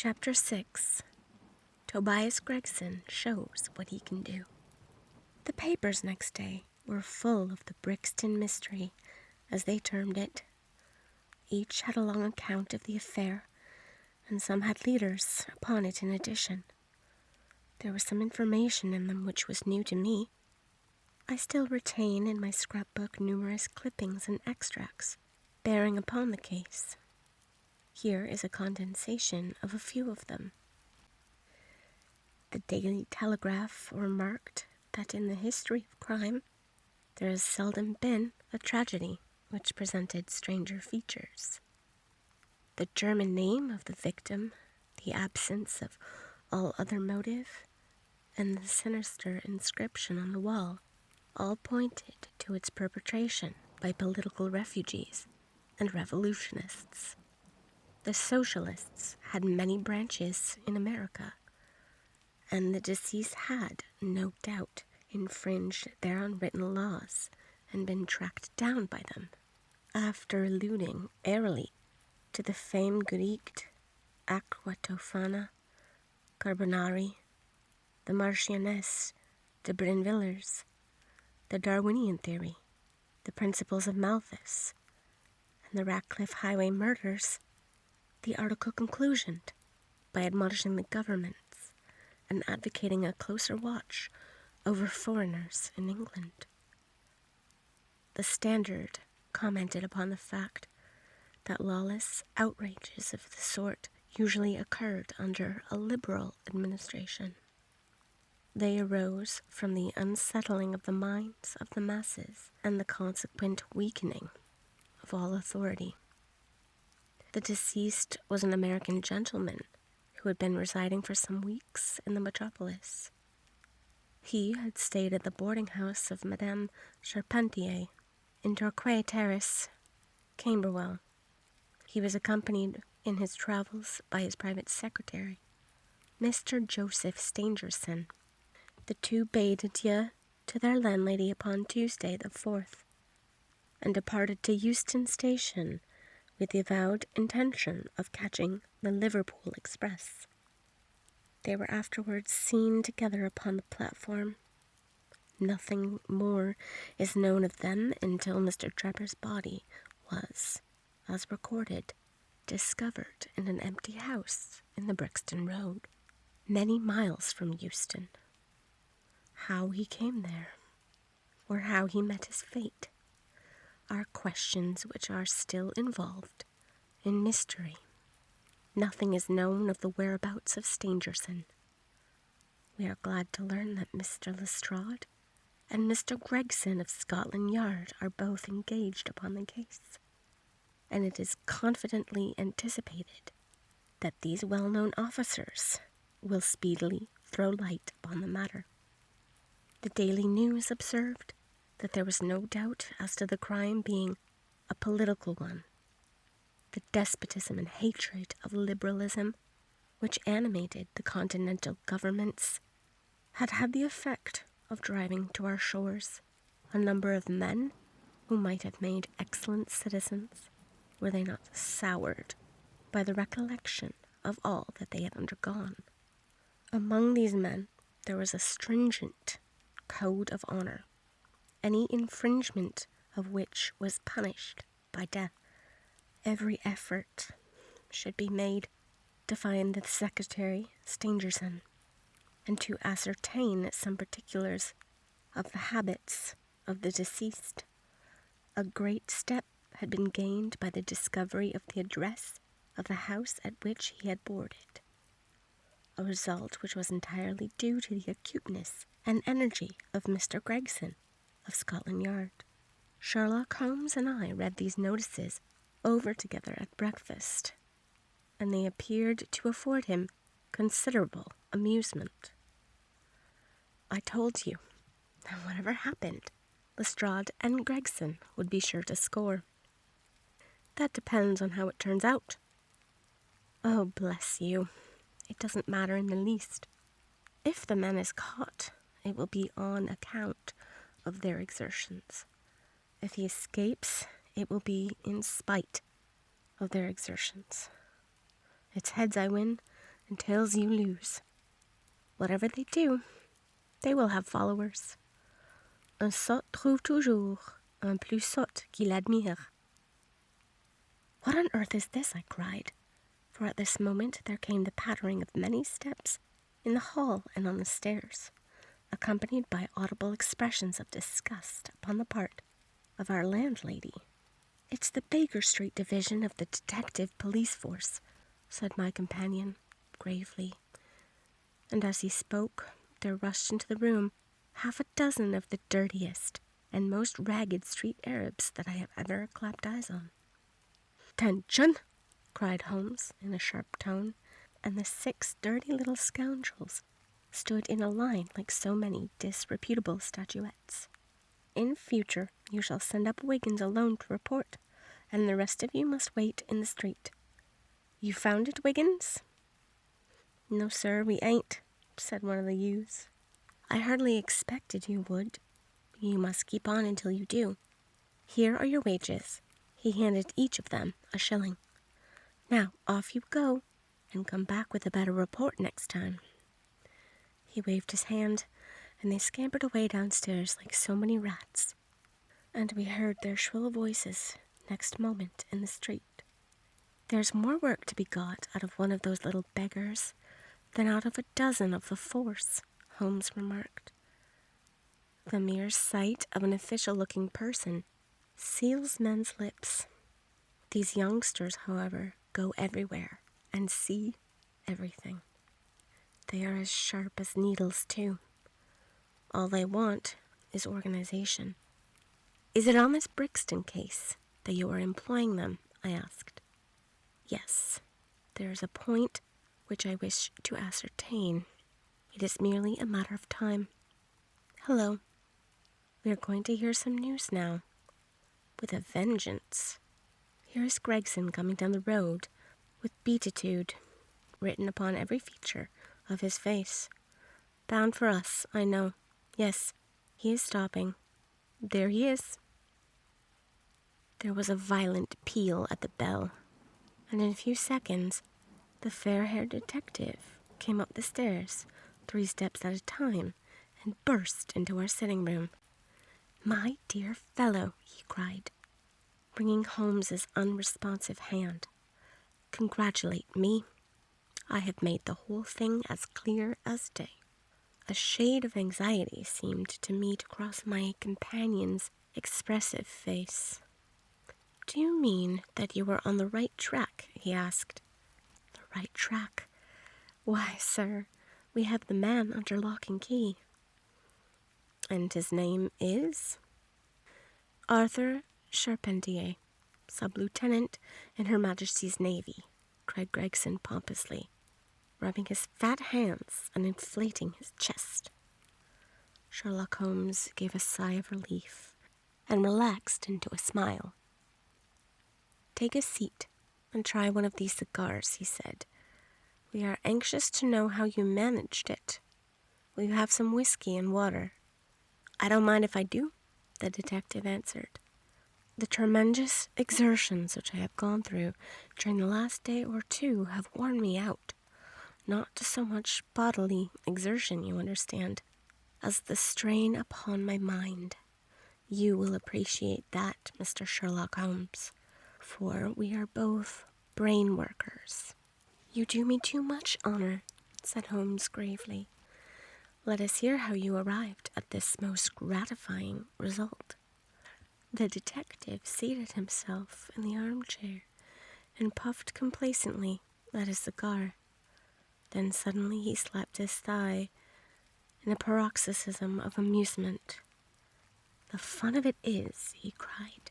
Chapter 6. Tobias Gregson shows what he can do. The papers next day were full of the Brixton mystery, as they termed it. Each had a long account of the affair, and some had leaders upon it in addition. There was some information in them which was new to me. I still retain in my scrapbook numerous clippings and extracts bearing upon the case. Here is a condensation of a few of them. The Daily Telegraph remarked that in the history of crime, there has seldom been a tragedy which presented stranger features. The German name of the victim, the absence of all other motive, and the sinister inscription on the wall all pointed to its perpetration by political refugees and revolutionists. The socialists had many branches in America, and the deceased had, no doubt, infringed their unwritten laws and been tracked down by them. After alluding airily to the famed Greek Aqua Tofana, Carbonari, the Marchioness de Brinvilliers, the Darwinian theory, the principles of Malthus, and the Ratcliffe Highway murders, the article concluded by admonishing the governments and advocating a closer watch over foreigners in England. The Standard commented upon the fact that lawless outrages of the sort usually occurred under a liberal administration. They arose from the unsettling of the minds of the masses and the consequent weakening of all authority. The deceased was an American gentleman who had been residing for some weeks in the metropolis. He had stayed at the boarding house of Madame Charpentier in Torquay Terrace, Camberwell. He was accompanied in his travels by his private secretary, Mr. Joseph Stangerson. The two bade adieu to their landlady upon Tuesday the 4th, and departed to Euston Station with the avowed intention of catching the Liverpool express. They were afterwards seen together upon the platform. Nothing more is known of them until Mr. Trevor's body was, as recorded, discovered in an empty house in the Brixton Road, many miles from Euston. How he came there, or how he met his fate, are questions which are still involved in mystery. Nothing is known of the whereabouts of Stangerson. We are glad to learn that Mr. Lestrade and Mr. Gregson of Scotland Yard are both engaged upon the case, and it is confidently anticipated that these well-known officers will speedily throw light upon the matter. The Daily News observed that there was no doubt as to the crime being a political one. The despotism and hatred of liberalism, which animated the continental governments, had had the effect of driving to our shores a number of men who might have made excellent citizens were they not soured by the recollection of all that they had undergone. Among these men there was a stringent code of honor, any infringement of which was punished by death. Every effort should be made to find the secretary, Stangerson, and to ascertain some particulars of the habits of the deceased. A great step had been gained by the discovery of the address of the house at which he had boarded, a result which was entirely due to the acuteness and energy of Mr. Gregson of Scotland Yard. Sherlock Holmes and I read these notices over together at breakfast, and they appeared to afford him considerable amusement. I told you that whatever happened, Lestrade and Gregson would be sure to score. That depends on how it turns out. Oh, bless you, it doesn't matter in the least. If the man is caught, it will be on account of their exertions. If he escapes, it will be in spite of their exertions. It's heads I win, and tales you lose. Whatever they do, they will have followers. Un sot trouve toujours un plus sot qu'il admire. What on earth is this? I cried, for at this moment there came the pattering of many steps in the hall and on the stairs, accompanied by audible expressions of disgust upon the part of our landlady. "It's the Baker Street division of the detective police force," said my companion, gravely. And as he spoke, there rushed into the room half a dozen of the dirtiest and most ragged street Arabs that I have ever clapped eyes on. "Attention!" cried Holmes in a sharp tone, and the 6 dirty little scoundrels stood in a line like so many disreputable statuettes. "In future, you shall send up Wiggins alone to report, and the rest of you must wait in the street. You found it, Wiggins?" "No, sir, we ain't," said one of the youths. "I hardly expected you would. You must keep on until you do. Here are your wages." He handed each of them a shilling. "Now, off you go, and come back with a better report next time." He waved his hand, and they scampered away downstairs like so many rats, and we heard their shrill voices next moment in the street. "There's more work to be got out of one of those little beggars than out of a dozen of the force," Holmes remarked. "The mere sight of an official-looking person seals men's lips. These youngsters, however, go everywhere and see everything. They are as sharp as needles, too. All they want is organization." "Is it on this Brixton case that you are employing them?" I asked. "Yes. There is a point which I wish to ascertain. It is merely a matter of time. Hello. We are going to hear some news now. With a vengeance. Here is Gregson coming down the road, with beatitude written upon every feature of his face. Bound for us, I know. Yes, he is stopping. There he is." There was a violent peal at the bell, and in a few seconds the fair-haired detective came up the stairs, 3 steps at a time, and burst into our sitting room. "My dear fellow," he cried, wringing Holmes's unresponsive hand, "congratulate me. I have made the whole thing as clear as day." A shade of anxiety seemed to me to cross my companion's expressive face. "Do you mean that you were on the right track?" he asked. "The right track? Why, sir, we have the man under lock and key." "And his name is?" "Arthur Charpentier, sub-lieutenant in Her Majesty's Navy," cried Gregson pompously, rubbing his fat hands and inflating his chest. Sherlock Holmes gave a sigh of relief and relaxed into a smile. "Take a seat and try one of these cigars," he said. "We are anxious to know how you managed it. Will you have some whiskey and water?" "I don't mind if I do," the detective answered. "The tremendous exertions which I have gone through during the last day or 2 have worn me out. Not so much bodily exertion, you understand, as the strain upon my mind. You will appreciate that, Mr. Sherlock Holmes, for we are both brain workers." "You do me too much honor," said Holmes gravely. "Let us hear how you arrived at this most gratifying result." The detective seated himself in the armchair and puffed complacently at his cigar. Then suddenly he slapped his thigh in a paroxysm of amusement. "The fun of it is," he cried,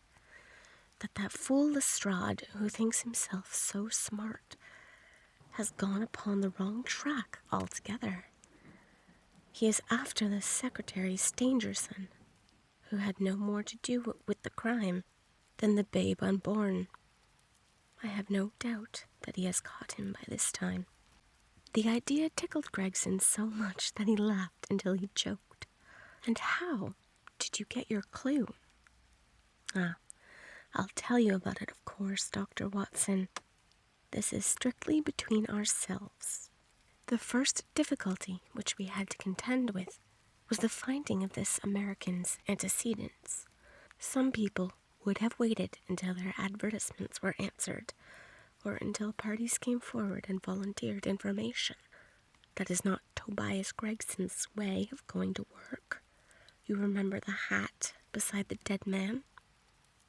that fool Lestrade, who thinks himself so smart, has gone upon the wrong track altogether. He is after the Secretary Stangerson, who had no more to do with the crime than the babe unborn. I have no doubt that he has caught him by this time." The idea tickled Gregson so much that he laughed until he choked. "And how did you get your clue?" "I'll tell you about it, of course, Dr. Watson. This is strictly between ourselves. The first difficulty which we had to contend with was the finding of this American's antecedents. Some people would have waited until their advertisements were answered, or until parties came forward and volunteered information. That is not Tobias Gregson's way of going to work. You remember the hat beside the dead man?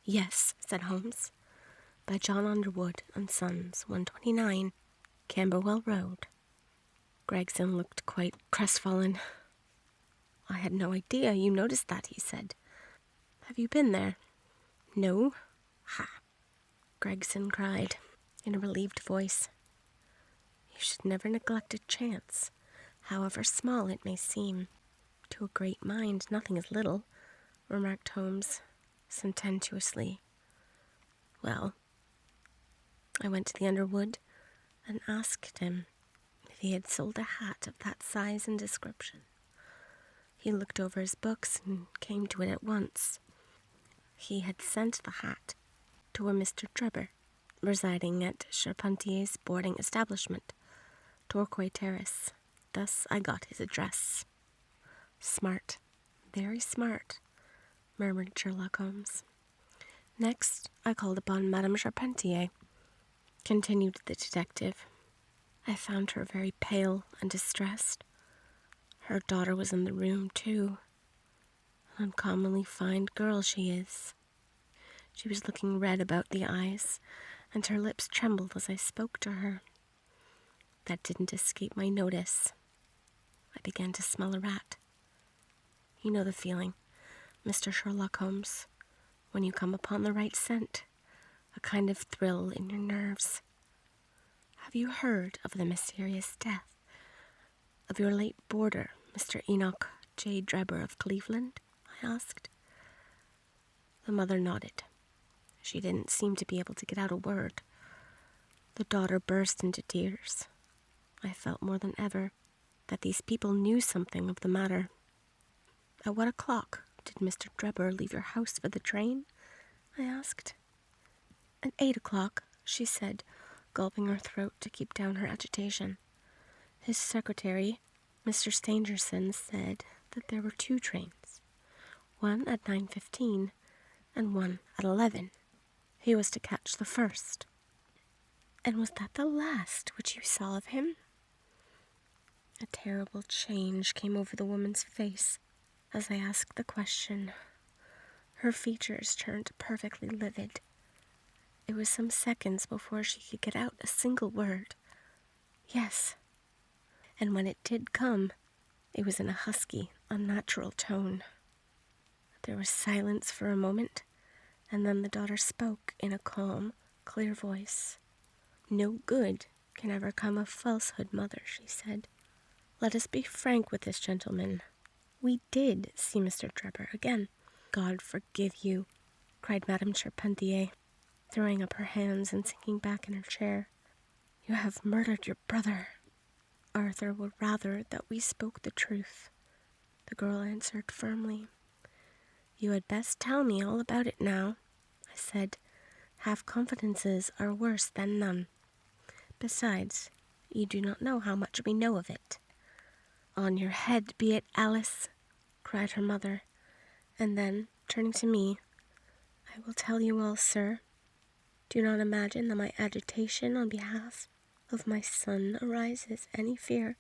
Yes, said Holmes. By John Underwood and Sons, 129, Camberwell Road. Gregson looked quite crestfallen. I had no idea you noticed that, he said. Have you been there? No. Ha! Gregson cried in a relieved voice. You should never neglect a chance, however small it may seem. To a great mind, nothing is little, remarked Holmes sententiously. Well, I went to the Underwood and asked him if he had sold a hat of that size and description. He looked over his books and came to it at once. He had sent the hat to a Mr. Drebber, residing at Charpentier's boarding establishment, Torquay Terrace. Thus I got his address. Smart, very smart, murmured Sherlock Holmes. Next, I called upon Madame Charpentier, continued the detective. I found her very pale and distressed. Her daughter was in the room, too. An uncommonly fine girl she is. She was looking red about the eyes, and her lips trembled as I spoke to her. That didn't escape my notice. I began to smell a rat. You know the feeling, Mr. Sherlock Holmes, when you come upon the right scent, a kind of thrill in your nerves. Have you heard of the mysterious death of your late boarder, Mr. Enoch J. Drebber of Cleveland? I asked. The mother nodded. She didn't seem to be able to get out a word. The daughter burst into tears. I felt more than ever that these people knew something of the matter. At what o'clock did Mr. Drebber leave your house for the train? I asked. At 8 o'clock, she said, gulping her throat to keep down her agitation. His secretary, Mr. Stangerson, said that there were 2 trains, one at 9:15 and one at 11. He was to catch the first. And was that the last which you saw of him? A terrible change came over the woman's face as I asked the question. Her features turned perfectly livid. It was some seconds before she could get out a single word. Yes. And when it did come, it was in a husky, unnatural tone. There was silence for a moment, and then the daughter spoke in a calm, clear voice. No good can ever come of falsehood, mother, she said. Let us be frank with this gentleman. We did see Mr. Drebber again. God forgive you, cried Madame Charpentier, throwing up her hands and sinking back in her chair. You have murdered your brother. Arthur would rather that we spoke the truth, the girl answered firmly. You had best tell me all about it now, I said. Half confidences are worse than none. Besides, you do not know how much we know of it. On your head be it, Alice, cried her mother, and then, turning to me, I will tell you all, sir. Do not imagine that my agitation on behalf of my son arises any fear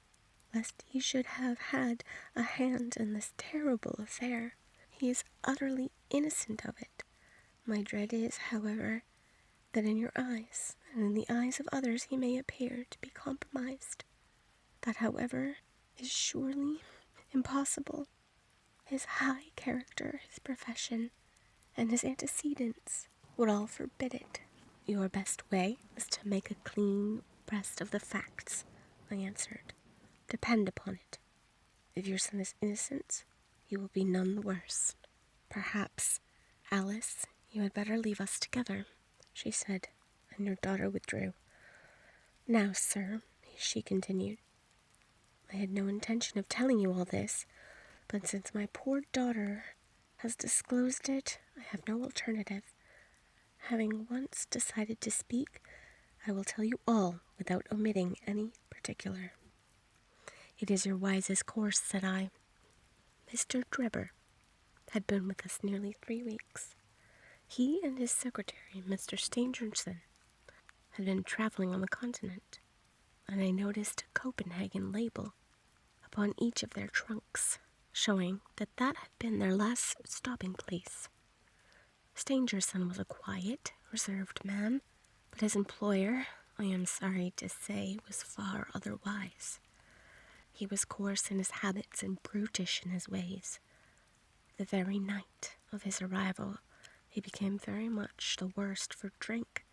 lest he should have had a hand in this terrible affair. He is utterly innocent of it. My dread is, however, that in your eyes and in the eyes of others he may appear to be compromised. That, however, is surely impossible. His high character, his profession, and his antecedents would all forbid it. Your best way is to make a clean breast of the facts, I answered. Depend upon it. If your son is innocent, you will be none the worse. Perhaps, Alice, you had better leave us together, she said, and your daughter withdrew. Now, sir, she continued, I had no intention of telling you all this, but since my poor daughter has disclosed it, I have no alternative. Having once decided to speak, I will tell you all without omitting any particular. "It is your wisest course," said I. Mr. Drebber had been with us nearly 3 weeks. He and his secretary, Mr. Stangerson, had been traveling on the continent, and I noticed a Copenhagen label upon each of their trunks, showing that that had been their last stopping place. Stangerson was a quiet, reserved man, but his employer, I am sorry to say, was far otherwise. He was coarse in his habits and brutish in his ways. The very night of his arrival, he became very much the worst for drink,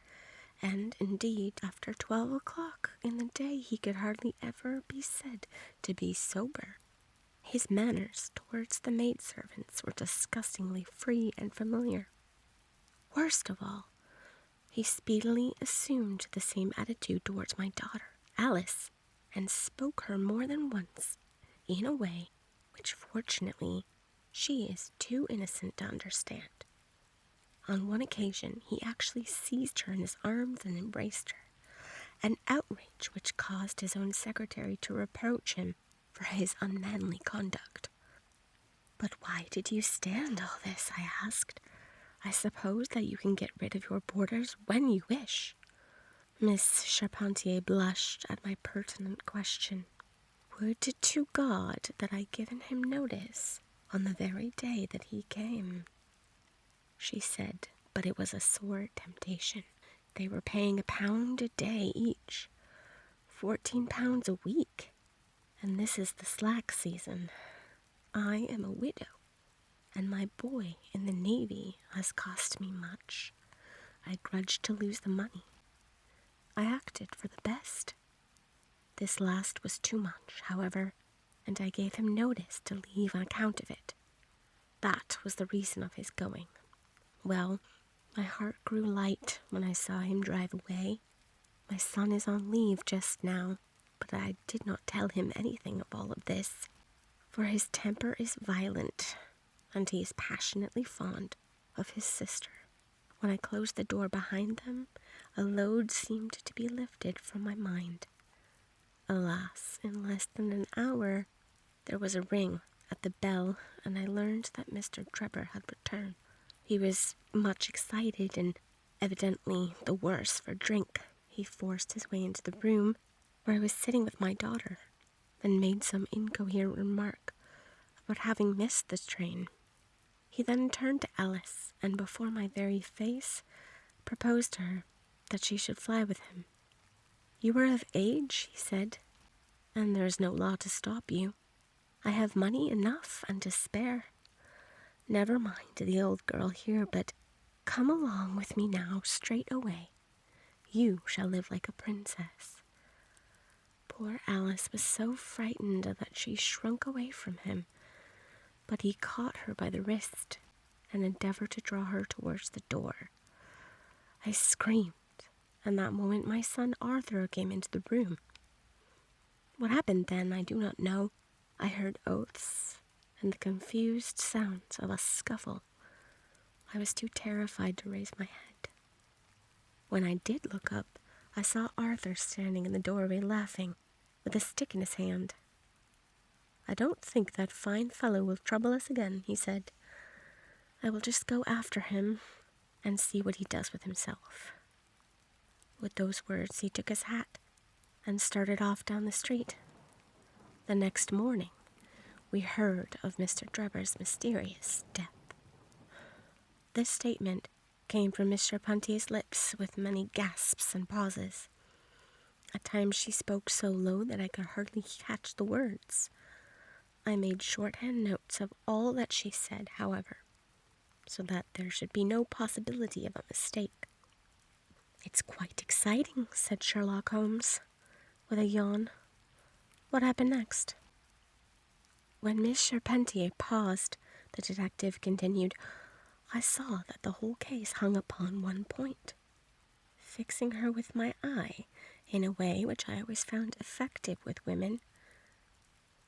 and indeed, after 12 o'clock in the day, he could hardly ever be said to be sober. His manners towards the maidservants were disgustingly free and familiar. Worst of all, he speedily assumed the same attitude towards my daughter, Alice, and spoke her more than once in a way which, fortunately, she is too innocent to understand. On one occasion, he actually seized her in his arms and embraced her, an outrage which caused his own secretary to reproach him for his unmanly conduct. "But why did you stand all this?" I asked. "I suppose that you can get rid of your boarders when you wish." Miss Charpentier blushed at my pertinent question. "Would to God that I'd given him notice on the very day that he came," she said, but it was a sore temptation. They were paying £1 a day each, £14 a week, and this is the slack season. I am a widow, and my boy in the Navy has cost me much. I grudged to lose the money. I acted for the best. This last was too much, however, and I gave him notice to leave on account of it. That was the reason of his going. Well, my heart grew light when I saw him drive away. My son is on leave just now, but I did not tell him anything of all of this, for his temper is violent, and he is passionately fond of his sister. When I closed the door behind them, a load seemed to be lifted from my mind. Alas, in less than an hour, there was a ring at the bell, and I learned that Mr. Drebber had returned. He was much excited and evidently the worse for drink. He forced his way into the room where I was sitting with my daughter, and made some incoherent remark about having missed the train. He then turned to Alice, and before my very face, proposed to her that she should fly with him. "You are of age," he said, "and there is no law to stop you. I have money enough and to spare. Never mind the old girl here, but come along with me now straight away. You shall live like a princess." Poor Alice was so frightened that she shrunk away from him, but he caught her by the wrist and endeavored to draw her towards the door. I screamed, and that moment my son Arthur came into the room. What happened then, I do not know. I heard oaths and the confused sounds of a scuffle. I was too terrified to raise my head. When I did look up, I saw Arthur standing in the doorway laughing, with a stick in his hand. "I don't think that fine fellow will trouble us again," he said. "I will just go after him and see what he does with himself." With those words, he took his hat and started off down the street. The next morning, we heard of Mr. Drebber's mysterious death. This statement came from Miss Charpentier's lips with many gasps and pauses. At times she spoke so low that I could hardly catch the words. I made shorthand notes of all that she said, however, so that there should be no possibility of a mistake. "It's quite exciting," said Sherlock Holmes, with a yawn. "What happened next?" When Miss Charpentier paused, the detective continued, "I saw that the whole case hung upon one point. Fixing her with my eye in a way which I always found effective with women,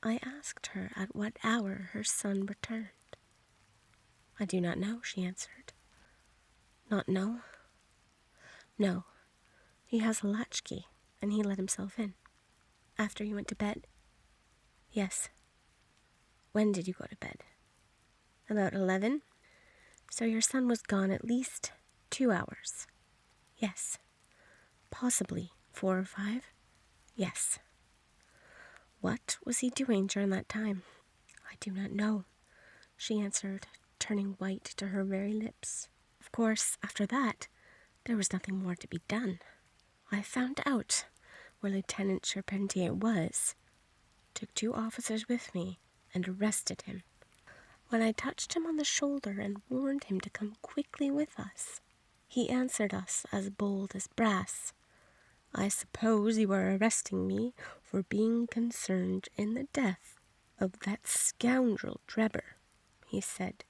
I asked her at what hour her son returned. 'I do not know,' she answered. 'Not know?' 'No. He has a latchkey, and he let himself in. After he went to bed, Yes. When did you go to bed? About 11? So your son was gone at least 2 hours. Yes. Possibly 4 or 5? Yes. What was he doing during that time? I do not know, she answered, turning white to her very lips. Of course, after that, there was nothing more to be done. I found out where Lieutenant Charpentier was, took 2 officers with me, and arrested him. When I touched him on the shoulder and warned him to come quickly with us, he answered us as bold as brass. I suppose you are arresting me for being concerned in the death of that scoundrel Drebber, he said.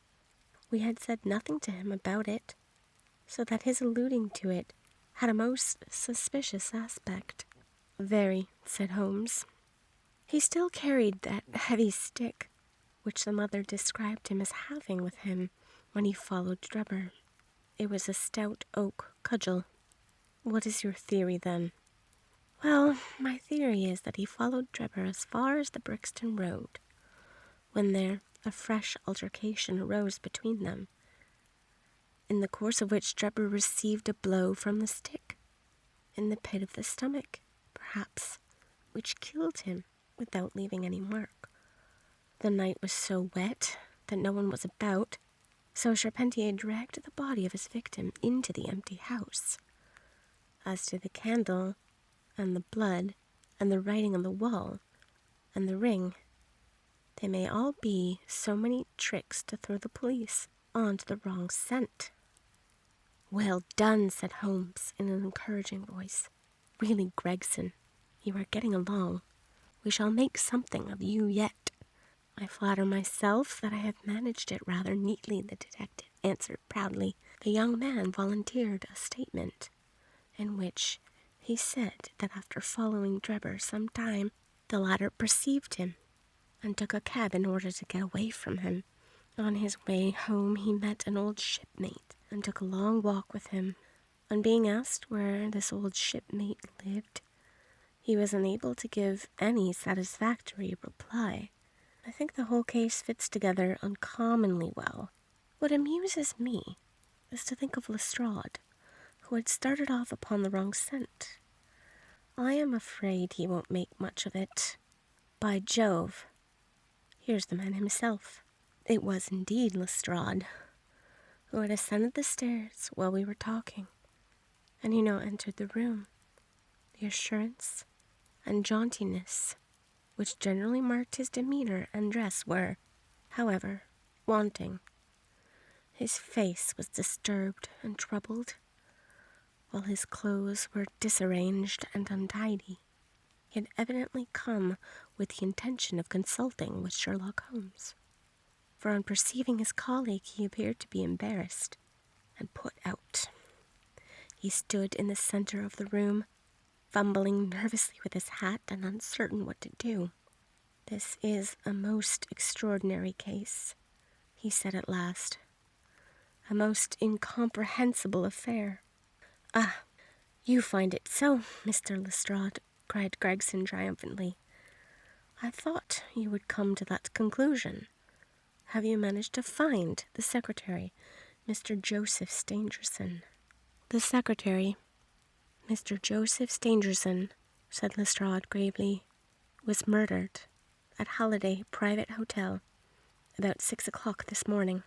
We had said nothing to him about it, so that his alluding to it had a most suspicious aspect. Very, said Holmes. He still carried that heavy stick, which the mother described him as having with him when he followed Drebber. It was a stout oak cudgel. What is your theory, then? Well, my theory is that he followed Drebber as far as the Brixton Road, when there a fresh altercation arose between them, in the course of which Drebber received a blow from the stick, in the pit of the stomach, perhaps, which killed him without leaving any mark. The night was so wet that no one was about, so Charpentier dragged the body of his victim into the empty house. As to the candle, and the blood, and the writing on the wall, and the ring, they may all be so many tricks to throw the police onto the wrong scent. Well done, said Holmes in an encouraging voice. Really, Gregson, you are getting along. We shall make something of you yet. I flatter myself that I have managed it rather neatly, the detective answered proudly. The young man volunteered a statement, in which he said that after following Drebber some time, the latter perceived him, and took a cab in order to get away from him. On his way home he met an old shipmate, and took a long walk with him. On being asked where this old shipmate lived, he was unable to give any satisfactory reply. I think the whole case fits together uncommonly well. What amuses me is to think of Lestrade, who had started off upon the wrong scent. I am afraid he won't make much of it. By Jove, here's the man himself. It was indeed Lestrade, who had ascended the stairs while we were talking, and he now entered the room. The assurance and jauntiness which generally marked his demeanor and dress were, however, wanting. His face was disturbed and troubled, while his clothes were disarranged and untidy. He had evidently come with the intention of consulting with Sherlock Holmes, for on perceiving his colleague he appeared to be embarrassed and put out. He stood in the center of the room, fumbling nervously with his hat and uncertain what to do. This is a most extraordinary case, he said at last. A most incomprehensible affair. Ah, you find it so, Mr. Lestrade, cried Gregson triumphantly. I thought you would come to that conclusion. Have you managed to find the secretary, Mr. Joseph Stangerson? The secretary, Mr. Joseph Stangerson, said Lestrade gravely, was murdered at Halliday Private Hotel about 6 o'clock this morning.